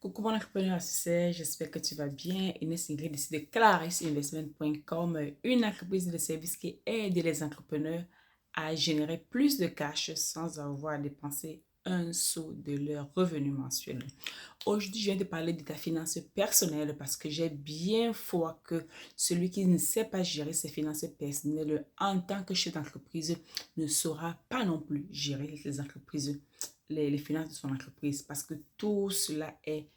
Coucou mon entrepreneur assisté, j'espère que tu vas bien. Inès Ingrid ici de clarisinvestment.com, une entreprise de services qui aide les entrepreneurs à générer plus de cash sans avoir à dépenser un sou de leur revenu mensuel. Aujourd'hui, je viens de parler de ta finance personnelle parce que j'ai bien foi que celui qui ne sait pas gérer ses finances personnelles en tant que chef d'entreprise ne saura pas non plus gérer les entreprises, les finances de son entreprise parce que tout cela est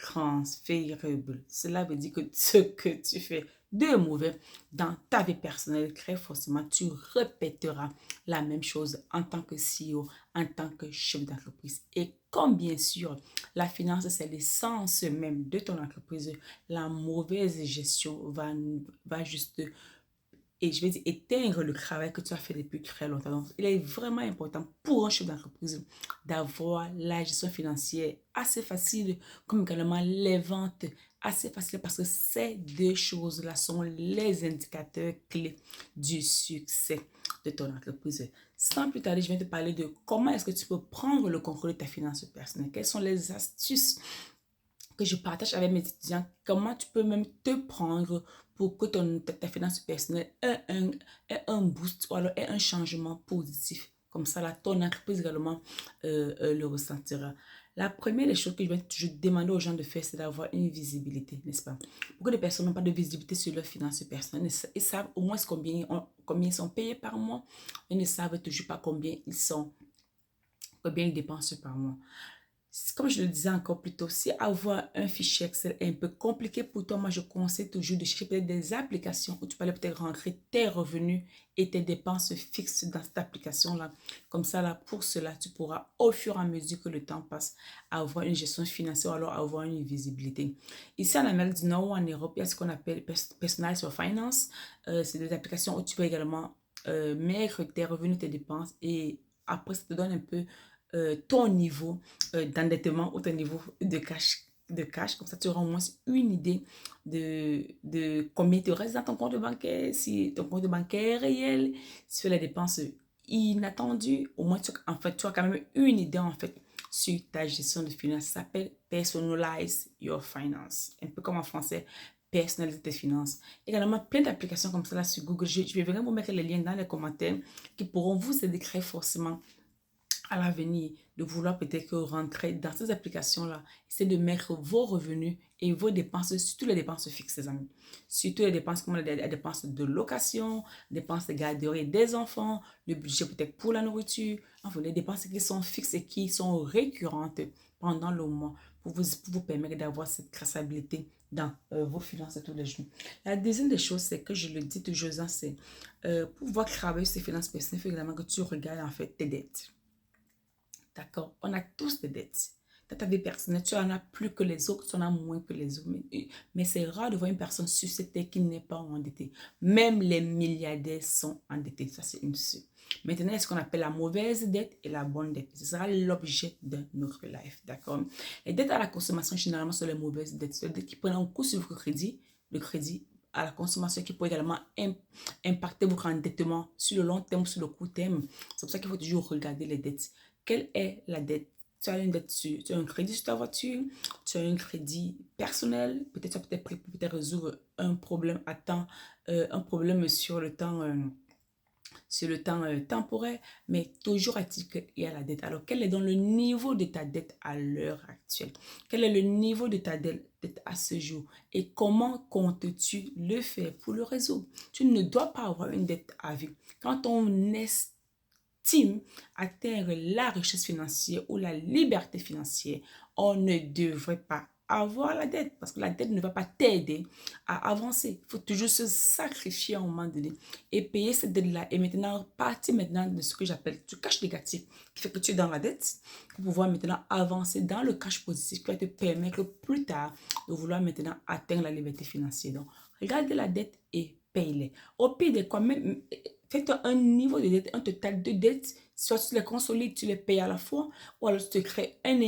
transférable. Cela veut dire que ce que tu fais de mauvais dans ta vie personnelle, très forcément, tu répéteras la même chose en tant que CEO, en tant que chef d'entreprise. Et comme bien sûr, la finance, c'est l'essence même de ton entreprise, la mauvaise gestion va juste et je vais dire éteindre le travail que tu as fait depuis très longtemps. Donc, il est vraiment important pour un chef d'entreprise d'avoir la gestion financière assez facile, comme également les ventes assez faciles parce que ces deux choses-là sont les indicateurs clés du succès de ton entreprise. Sans plus tarder, je viens te parler de comment est-ce que tu peux prendre le contrôle de ta finance personnelle. Quelles sont les astuces que je partage avec mes étudiants, comment tu peux même te prendre pour que ta finance personnelle ait un boost ou alors ait un changement positif. Comme ça, là, ton entreprise également le ressentira. La première des choses que je vais toujours demander aux gens de faire, c'est d'avoir une visibilité, n'est-ce pas? Beaucoup de personnes n'ont pas de visibilité sur leurs finances personnelles. Ils savent au moins combien ils sont payés par mois. Ils ne savent toujours pas combien ils dépensent par mois. Comme je le disais encore plus tôt, si avoir un fichier Excel est un peu compliqué pour toi, moi je conseille toujours de chercher peut-être des applications où tu peux aller peut-être rentrer tes revenus et tes dépenses fixes dans cette application-là. Comme ça, là, pour cela, tu pourras au fur et à mesure que le temps passe avoir une gestion financière ou alors avoir une visibilité. Ici en Amérique du Nord ou en Europe, il y a ce qu'on appelle Personalized Finance. C'est des applications où tu peux également mettre tes revenus, tes dépenses et après ça te donne un peu ton niveau d'endettement ou ton niveau de cash. Comme ça, tu auras au moins une idée de combien tu restes dans ton compte bancaire, si ton compte bancaire est réel, si tu fais les dépenses inattendues. Au moins, en fait, tu as quand même une idée en fait sur ta gestion de finances. Ça s'appelle Personalize Your Finance. Un peu comme en français, personnaliser tes finances. Également, plein d'applications comme ça là sur Google. Je vais vraiment vous mettre les liens dans les commentaires qui pourront vous aider très forcément à l'avenir de vouloir peut-être rentrer dans ces applications-là, c'est de mettre vos revenus et vos dépenses, surtout les dépenses fixes, les amis. Surtout les dépenses comme les dépenses de location, dépenses de garderie des enfants, le budget peut-être pour la nourriture, enfin les dépenses qui sont fixes et qui sont récurrentes pendant le mois pour vous permettre d'avoir cette traçabilité dans vos finances tous les jours. La deuxième des choses, c'est que je le dis toujours, c'est pour pouvoir travailler sur ces finances personnelles, il faut également que tu regardes en fait tes dettes. D'accord? On a tous des dettes. Dans ta vie personnelle, tu en as plus que les autres, tu en as moins que les autres. Mais c'est rare de voir une personne sur cette terre qui n'est pas endettée. Même les milliardaires sont endettés. Ça, c'est une chose. Maintenant, il y a ce qu'on appelle la mauvaise dette et la bonne dette. Ce sera l'objet de notre life. D'accord? Les dettes à la consommation, généralement, sont les mauvaises dettes. C'est les dettes qui prennent un coup sur votre crédit. Le crédit à la consommation qui peut également impacter votre endettement sur le long terme ou sur le court terme. C'est pour ça qu'il faut toujours regarder les dettes. Quelle est la dette? Tu as une dette tu as un crédit sur ta voiture, tu as un crédit personnel, peut-être tu as peut-être pris pour peut-être résoudre un problème à temps, un problème sur le temps temporaire, mais toujours est-il qu'il y a la dette. Alors, quel est donc le niveau de ta dette à l'heure actuelle? Quel est le niveau de ta dette à ce jour? Et comment comptes-tu le faire pour le résoudre? Tu ne dois pas avoir une dette à vie. Quand on estime atteindre la richesse financière ou la liberté financière, on ne devrait pas avoir la dette parce que la dette ne va pas t'aider à avancer. Il faut toujours se sacrifier à un moment donné et payer cette dette-là. Et maintenant, partir maintenant de ce que j'appelle du cash négatif qui fait que tu es dans la dette pour pouvoir maintenant avancer dans le cash positif qui va te permettre plus tard de vouloir maintenant atteindre la liberté financière. Donc, regardez la dette et paye-les. Au pire de quoi, même fais-toi un niveau de dette, un total de dettes. Soit tu les consolides, tu les payes à la fois, ou alors tu te crées un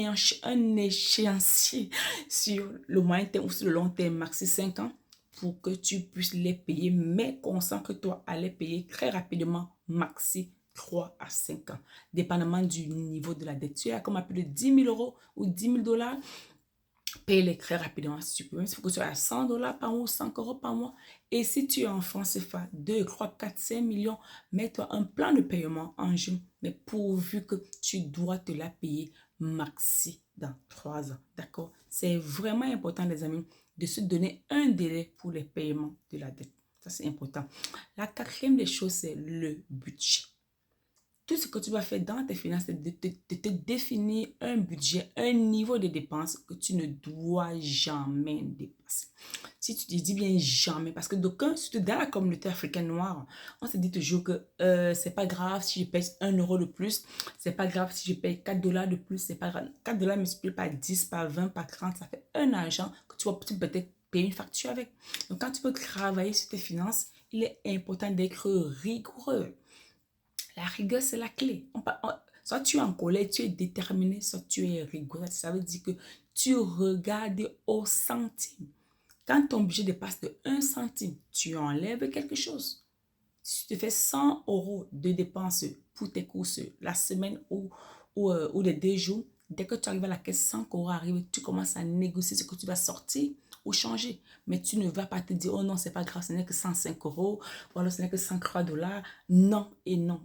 échéancier sur le moyen terme ou sur le long terme, maxi 5 ans, pour que tu puisses les payer, mais concentre-toi à les payer très rapidement, maxi 3 à 5 ans, dépendamment du niveau de la dette. Tu as comme à plus de 10 000 € ou 10 000 $, paye-les très rapidement si tu peux. Même s'il faut que tu sois à 100 $ par mois ou 100 € par mois. Et si tu es en francs CFA, 2, 3, 4, 5 millions, mets-toi un plan de paiement en jeu. Mais pourvu que tu dois te la payer maxi dans 3 ans. D'accord? C'est vraiment important, les amis, de se donner un délai pour les paiements de la dette. Ça, c'est important. La quatrième des choses, c'est le budget. Tout ce que tu vas faire dans tes finances, c'est de te définir un budget, un niveau de dépenses que tu ne dois jamais dépasser. Si tu te dis bien jamais, parce que d'aucuns, surtout dans la communauté africaine noire, on se dit toujours que c'est pas grave si je paye 1 € de plus, c'est pas grave si je paye 4 $ de plus, c'est pas grave. 4 $ multiplié par 10, par 20, par 30, ça fait un argent que tu vas peut-être payer une facture avec. Donc, quand tu veux travailler sur tes finances, il est important d'être rigoureux. La rigueur, c'est la clé. Soit tu es en colère, tu es déterminé, soit tu es rigoureux. Ça veut dire que tu regardes au centime. Quand ton budget dépasse de 1 centime, tu enlèves quelque chose. Si tu fais 100 € de dépenses pour tes courses la semaine ou les 2 jours, dès que tu arrives à la caisse, 100 € arrivent, tu commences à négocier ce que tu vas sortir ou changer. Mais tu ne vas pas te dire, oh non, c'est pas grave, ce n'est que 105 € ou alors ce n'est que 103 $. Non et non.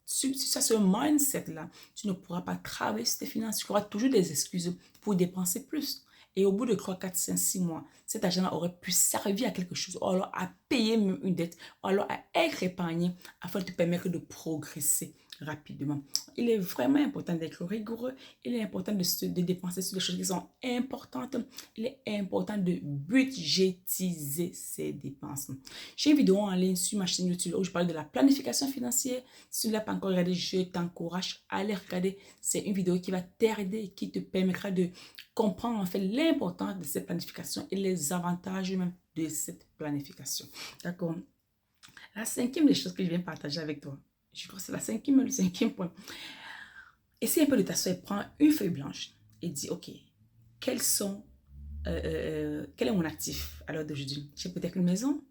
Si tu as ce mindset-là, tu ne pourras pas travailler sur tes finances. Tu auras toujours des excuses pour dépenser plus. Et au bout de 3, 4, 5, 6 mois, cet argent aurait pu servir à quelque chose, ou alors à payer même une dette, ou alors à être épargné afin de te permettre de progresser rapidement. Il est vraiment important d'être rigoureux. Il est important de dépenser sur les choses qui sont importantes. Il est important de budgétiser ses dépenses. J'ai une vidéo en ligne sur ma chaîne YouTube où je parle de la planification financière. Si tu ne l'as pas encore regardé, je t'encourage à aller regarder. C'est une vidéo qui va t'aider, qui te permettra de comprendre en fait l'importance de cette planification et les avantages même de cette planification. D'accord? La cinquième des choses que je viens partager avec toi, je crois que c'est le cinquième point. Essaye un peu de t'asseoir et prends une feuille blanche et dis, ok, quel est mon actif à l'heure d'aujourd'hui? J'ai peut-être une maison,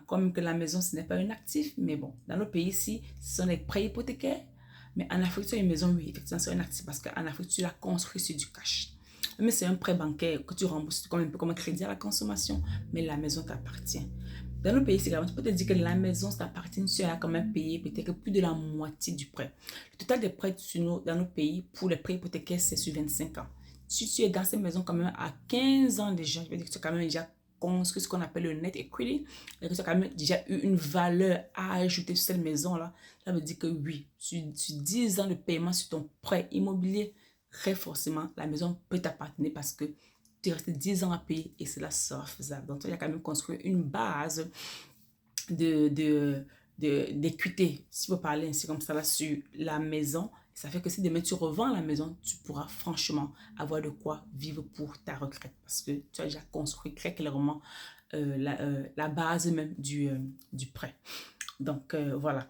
comme que la maison, ce n'est pas un actif, mais bon, dans nos pays ici, ce sont les prêts hypothécaires. Mais en Afrique, tu as une maison, oui, effectivement, c'est un actif parce qu'en Afrique, tu l'as construit sur du cash. Mais c'est un prêt bancaire que tu rembourses un peu comme un crédit à la consommation, mais la maison t'appartient. Dans nos pays, c'est grave. Tu peux te dire que la maison t'appartient, tu as quand même payé peut-être plus de la moitié du prêt. Le total des prêts dans nos pays, pour les prêts hypothécaires, c'est sur 25 ans. Si tu es dans cette maison quand même à 15 ans déjà, je veux dire que tu as quand même déjà construit ce qu'on appelle le net equity, et que tu as quand même déjà eu une valeur à ajouter sur cette maison-là. Ça veut dire que oui, sur 10 ans de paiement sur ton prêt immobilier, très forcément, la maison peut t'appartenir parce que tu restes 10 ans à payer et cela sera faisable. Donc, tu as quand même construit une base d'équité, si vous parlez ainsi comme ça, là, sur la maison. Ça fait que si demain tu revends la maison, tu pourras franchement avoir de quoi vivre pour ta retraite parce que tu as déjà construit très clairement la base même du prêt. Donc, voilà.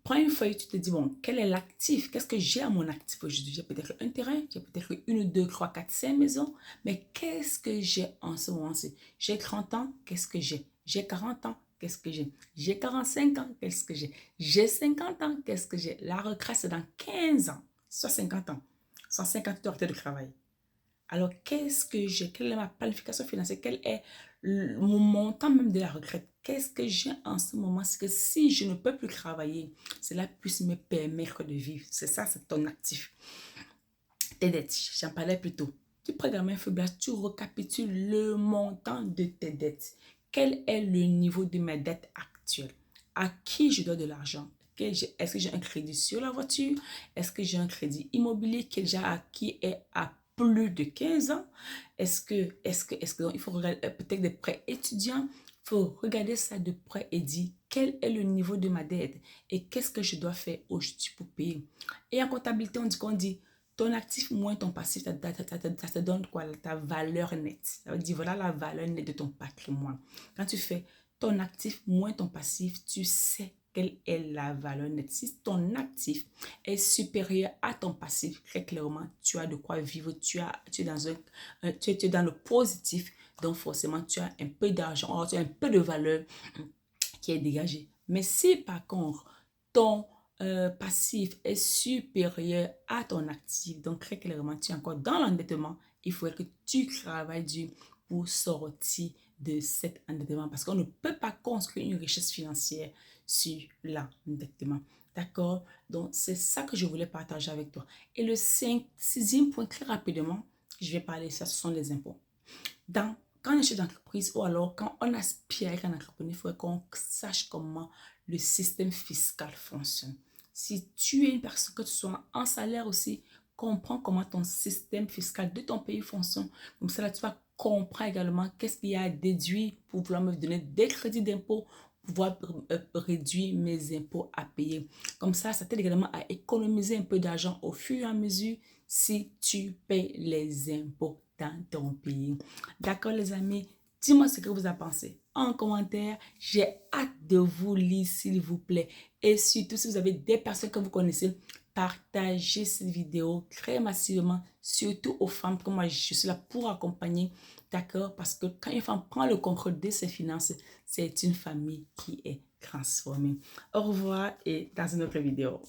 Prends une feuille, tu te dis, bon, quel est l'actif? Qu'est-ce que j'ai à mon actif aujourd'hui? J'ai peut-être un terrain, j'ai peut-être 1, 2, 3, 4, 5 maisons, mais qu'est-ce que j'ai en ce moment-ci? J'ai 30 ans, qu'est-ce que j'ai? J'ai 40 ans, qu'est-ce que j'ai? J'ai 45 ans, qu'est-ce que j'ai? J'ai 50 ans, qu'est-ce que j'ai? La retraite, c'est dans 15 ans, soit 50 ans, 150 heures de travail. Alors, qu'est-ce que j'ai? Quelle est ma planification financière? Quel est mon montant même de la retraite? Qu'est-ce que j'ai en ce moment? C'est que si je ne peux plus travailler, cela puisse me permettre de vivre. C'est ça, c'est ton actif. Tes dettes, j'en parlais plus tôt. Tu programmes un feu blanc, tu récapitules le montant de tes dettes. Quel est le niveau de mes dettes actuelles? À qui je dois de l'argent? Est-ce que j'ai un crédit sur la voiture? Est-ce que j'ai un crédit immobilier qui est à plus de 15 ans? Est-ce que il faut regarder peut-être des prêts étudiants? Il faut regarder ça de près et dire quel est le niveau de ma dette et qu'est-ce que je dois faire aujourd'hui pour payer. Et en comptabilité, on dit ton actif moins ton passif, ça te donne quoi? Ta valeur nette. Ça veut dire voilà la valeur nette de ton patrimoine. Quand tu fais ton actif moins ton passif, tu sais quelle est la valeur nette. Si ton actif est supérieur à ton passif, très clairement, tu as de quoi vivre. Tu es dans le positif. Donc, forcément, tu as un peu d'argent, tu as un peu de valeur qui est dégagée. Mais si, par contre, ton passif est supérieur à ton actif, donc très clairement, tu es encore dans l'endettement il faudrait que tu travailles dur pour sortir de cet endettement parce qu'on ne peut pas construire une richesse financière sur l'endettement. D'accord? Donc, c'est ça que je voulais partager avec toi. Et le sixième point, très rapidement, je vais parler de ça, ce sont les impôts. Quand on est chef d'entreprise ou alors quand on aspire à être un entrepreneur, il faudrait qu'on sache comment le système fiscal fonctionne. Si tu es une personne, que tu sois en salaire aussi, comprends comment ton système fiscal de ton pays fonctionne. Comme ça, là, tu vas comprendre également qu'est-ce qu'il y a à déduire pour pouvoir me donner des crédits d'impôt, pouvoir réduire mes impôts à payer. Comme ça t'aide également à économiser un peu d'argent au fur et à mesure si tu payes les impôts dans ton pays. D'accord les amis? Dis-moi ce que vous en pensez en commentaire. J'ai hâte de vous lire s'il vous plaît. Et surtout si vous avez des personnes que vous connaissez, partagez cette vidéo très massivement, surtout aux femmes comme moi je suis là pour accompagner. D'accord? Parce que quand une femme prend le contrôle de ses finances, c'est une famille qui est transformée. Au revoir et dans une autre vidéo.